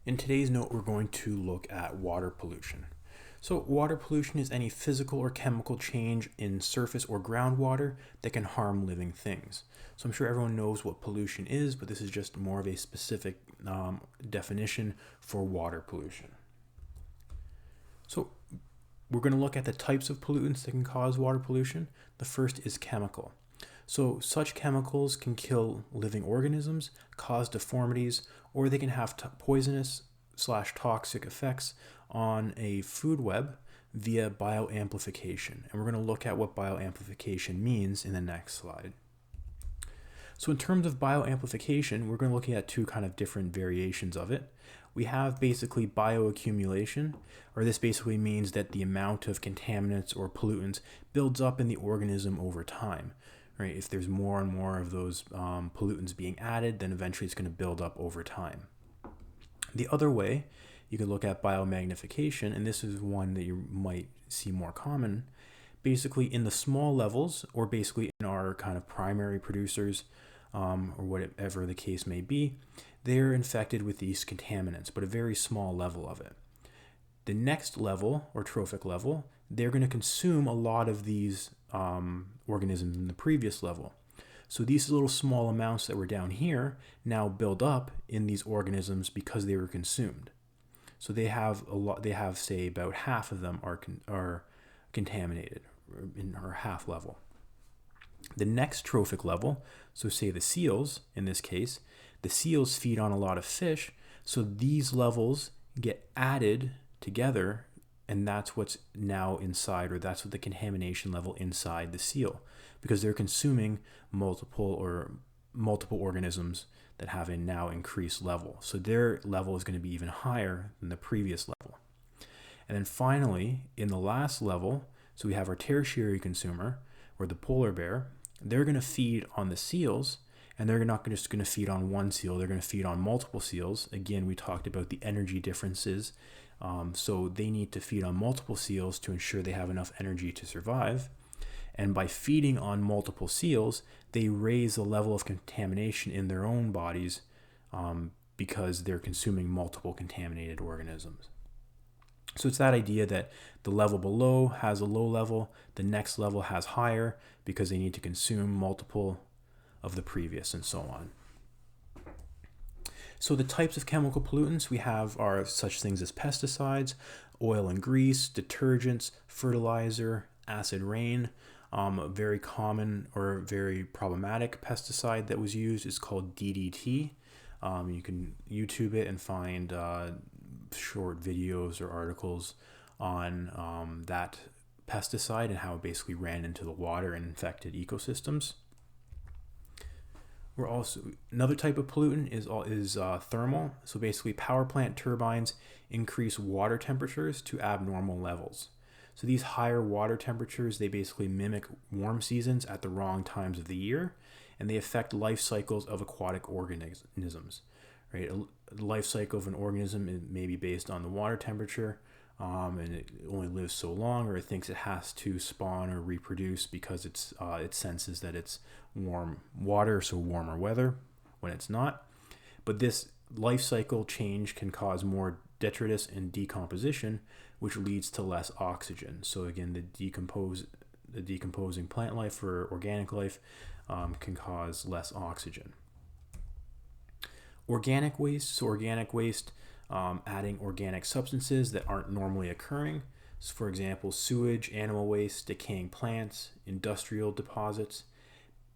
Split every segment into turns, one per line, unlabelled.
In today's note, we're going to look at water pollution. So water pollution is any physical or chemical change in surface or groundwater that can harm living things. So I'm sure everyone knows what pollution is, but this is just more of a specific definition for water pollution. So we're going to look at the types of pollutants that can cause water pollution. The first is chemical. So such chemicals can kill living organisms, cause deformities, or they can have poisonous/toxic effects on a food web via bioamplification. And we're going to look at what bioamplification means in the next slide. So in terms of bioamplification, we're going to look at two kind of different variations of it. We have basically bioaccumulation, or this basically means that the amount of contaminants or pollutants builds up in the organism over time. Right? If there's more and more of those pollutants being added, then eventually it's going to build up over time. The other way, you could look at biomagnification, and this is one that you might see more common. Basically, in the small levels, or basically in our kind of primary producers, or whatever the case may be, they're infected with these contaminants, but a very small level of it. The next level, or trophic level, they're going to consume a lot of these organisms in the previous level. So these little small amounts that were down here now build up in these organisms because they were consumed. So they have a lot. They have, say, about half of them are contaminated, or half level. The next trophic level, so say the seals in this case, the seals feed on a lot of fish, so these levels get added together, and that's what's now inside, or that's what the contamination level inside the seal, because they're consuming multiple organisms that have a now increased level. So their level is going to be even higher than the previous level. And then finally, in the last level, so we have our tertiary consumer, or the polar bear. They're going to feed on the seals, and they're not just going to feed on one seal, they're going to feed on multiple seals. Again, we talked about the energy differences. So they need to feed on multiple seals to ensure they have enough energy to survive. And by feeding on multiple seals, they raise the level of contamination in their own bodies because they're consuming multiple contaminated organisms. So it's that idea that the level below has a low level, the next level has higher because they need to consume multiple of the previous, and so on. So the types of chemical pollutants we have are such things as pesticides, oil and grease, detergents, fertilizer, acid rain. A very common or very problematic pesticide that was used is called DDT. You can YouTube it and find short videos or articles on that pesticide and how it basically ran into the water and infected ecosystems. We're also, another type of pollutant is thermal. So basically power plant turbines increase water temperatures to abnormal levels. So these higher water temperatures, they basically mimic warm seasons at the wrong times of the year, and they affect life cycles of aquatic organisms. Right? The life cycle of an organism may be based on the water temperature, and it only lives so long, or it thinks it has to spawn or reproduce because it senses that it's warm water, so warmer weather, when it's not. But this life cycle change can cause more detritus and decomposition, which leads to less oxygen. So again, the decomposing plant life or organic life can cause less oxygen. Organic waste, adding organic substances that aren't normally occurring. So for example, sewage, animal waste, decaying plants, industrial deposits.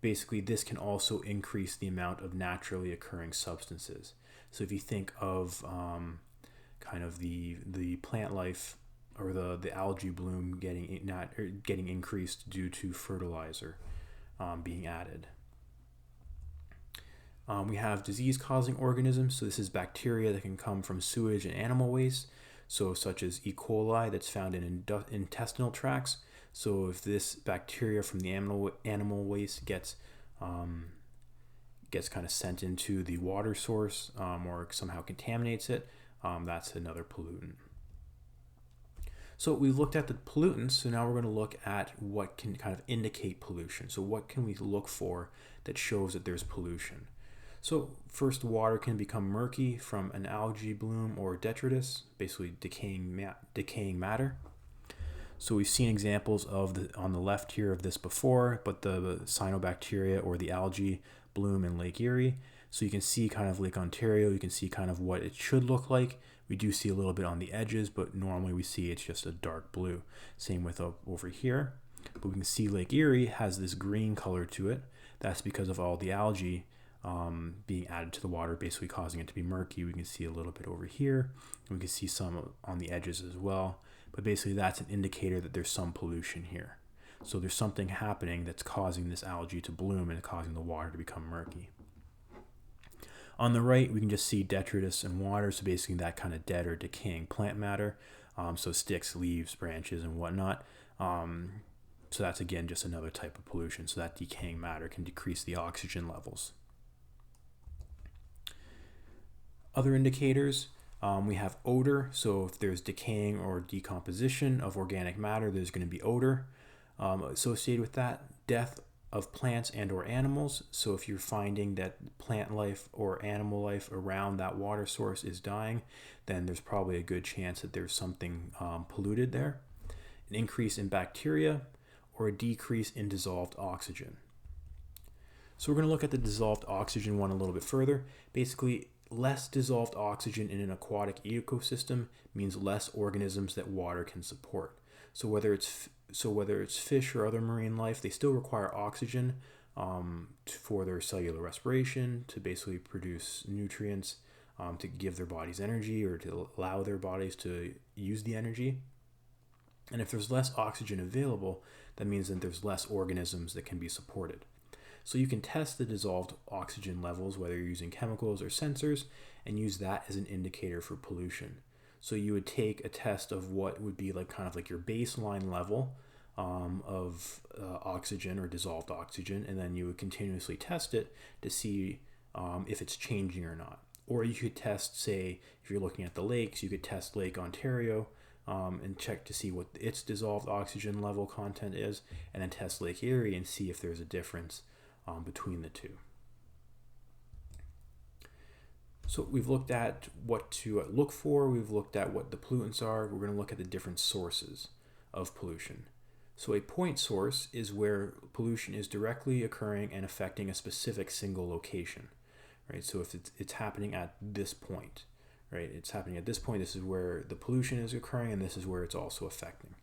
Basically, this can also increase the amount of naturally occurring substances. So if you think of kind of the plant life or the algae bloom getting increased due to fertilizer being added. We have disease-causing organisms. So this is bacteria that can come from sewage and animal waste. So such as E. coli that's found in intestinal tracts. So if this bacteria from the animal waste gets kind of sent into the water source or somehow contaminates it, that's another pollutant. So we looked at the pollutants, so now we're going to look at what can kind of indicate pollution. So what can we look for that shows that there's pollution? So first, water can become murky from an algae bloom or detritus, basically decaying matter. So we've seen examples on the left here of this before, but the cyanobacteria or the algae bloom in Lake Erie. So you can see kind of Lake Ontario, you can see kind of what it should look like. We do see a little bit on the edges, but normally we see it's just a dark blue. Same with over here. But we can see Lake Erie has this green color to it. That's because of all the algae being added to the water, basically causing it to be murky. We can see a little bit over here, and we can see some on the edges as well. But basically that's an indicator that there's some pollution here. So there's something happening that's causing this algae to bloom and causing the water to become murky. On the right, we can just see detritus and water, so basically that kind of dead or decaying plant matter, so sticks, leaves, branches, and whatnot. So that's, again, just another type of pollution. So that decaying matter can decrease the oxygen levels. Other indicators, we have odor. So if there's decaying or decomposition of organic matter, there's going to be odor associated with that. Death of plants and or animals. So if you're finding that plant life or animal life around that water source is dying, then there's probably a good chance that there's something polluted there. An increase in bacteria or a decrease in dissolved oxygen. So we're going to look at the dissolved oxygen one a little bit further. Basically, less dissolved oxygen in an aquatic ecosystem means less organisms that water can support. So whether it's fish or other marine life, they still require oxygen for their cellular respiration, to basically produce nutrients, to give their bodies energy or to allow their bodies to use the energy. And if there's less oxygen available, that means that there's less organisms that can be supported. So you can test the dissolved oxygen levels, whether you're using chemicals or sensors, and use that as an indicator for pollution. So you would take a test of what would be like kind of like your baseline level of oxygen or dissolved oxygen, and then you would continuously test it to see if it's changing or not. Or you could test, say, if you're looking at the lakes, you could test Lake Ontario and check to see what its dissolved oxygen level content is, and then test Lake Erie and see if there's a difference between the two. So we've looked at what to look for, we've looked at what the pollutants are, we're going to look at the different sources of pollution. So a point source is where pollution is directly occurring and affecting a specific single location, right? So if it's happening at this point, right? It's happening at this point, this is where the pollution is occurring, and this is where it's also affecting.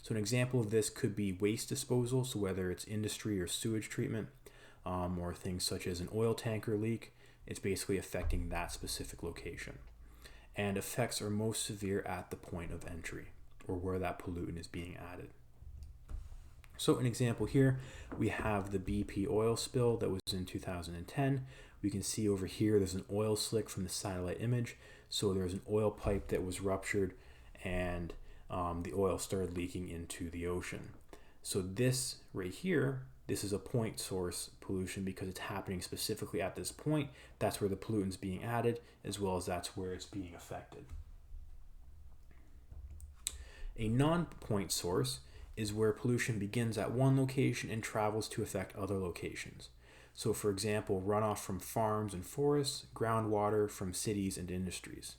So an example of this could be waste disposal, so whether it's industry or sewage treatment, or things such as an oil tanker leak, it's basically affecting that specific location. And effects are most severe at the point of entry, or where that pollutant is being added. So an example here, we have the BP oil spill that was in 2010. We can see over here there's an oil slick from the satellite image. So there's an oil pipe that was ruptured, and the oil started leaking into the ocean. So this right here, this is a point source pollution because it's happening specifically at this point. That's where the pollutant's being added, as well as that's where it's being affected. A non-point source is where pollution begins at one location and travels to affect other locations. So for example, runoff from farms and forests, groundwater from cities and industries.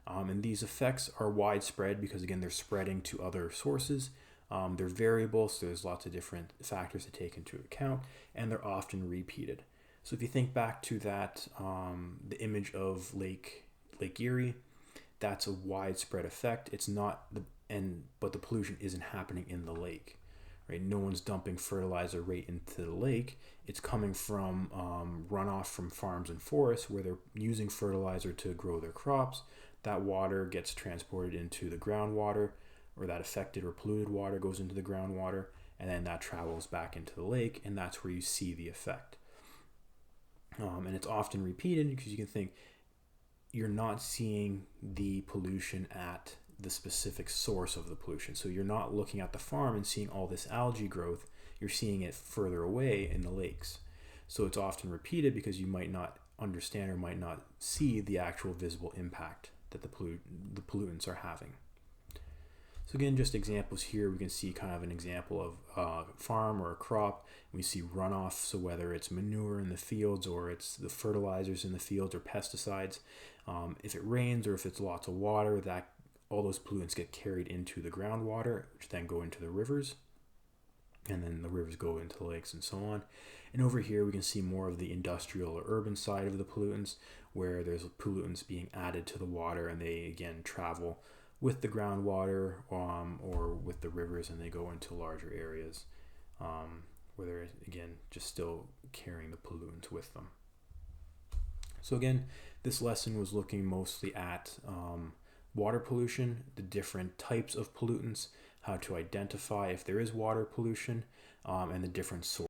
And these effects are widespread because, again, they're spreading to other sources. They're variable, so there's lots of different factors to take into account, and they're often repeated. So if you think back to that, the image of Lake Erie, that's a widespread effect. It's not but the pollution isn't happening in the lake, right? No one's dumping fertilizer right into the lake. It's coming from runoff from farms and forests where they're using fertilizer to grow their crops. That water gets transported into the groundwater, or that affected or polluted water goes into the groundwater, and then that travels back into the lake, and that's where you see the effect. And it's often repeated because you can think you're not seeing the pollution at the specific source of the pollution. So you're not looking at the farm and seeing all this algae growth, you're seeing it further away in the lakes. So it's often repeated because you might not understand or might not see the actual visible impact that the pollutants are having. So again, just examples here, we can see kind of an example of a farm or a crop. We see runoff, so whether it's manure in the fields or it's the fertilizers in the fields or pesticides. If it rains or if it's lots of water, that all those pollutants get carried into the groundwater, which then go into the rivers, and then the rivers go into the lakes and so on. And over here we can see more of the industrial or urban side of the pollutants, where there's pollutants being added to the water, and they again travel with the groundwater or with the rivers, and they go into larger areas where they're again just still carrying the pollutants with them. So again, this lesson was looking mostly at water pollution, the different types of pollutants, how to identify if there is water pollution, and the different sources.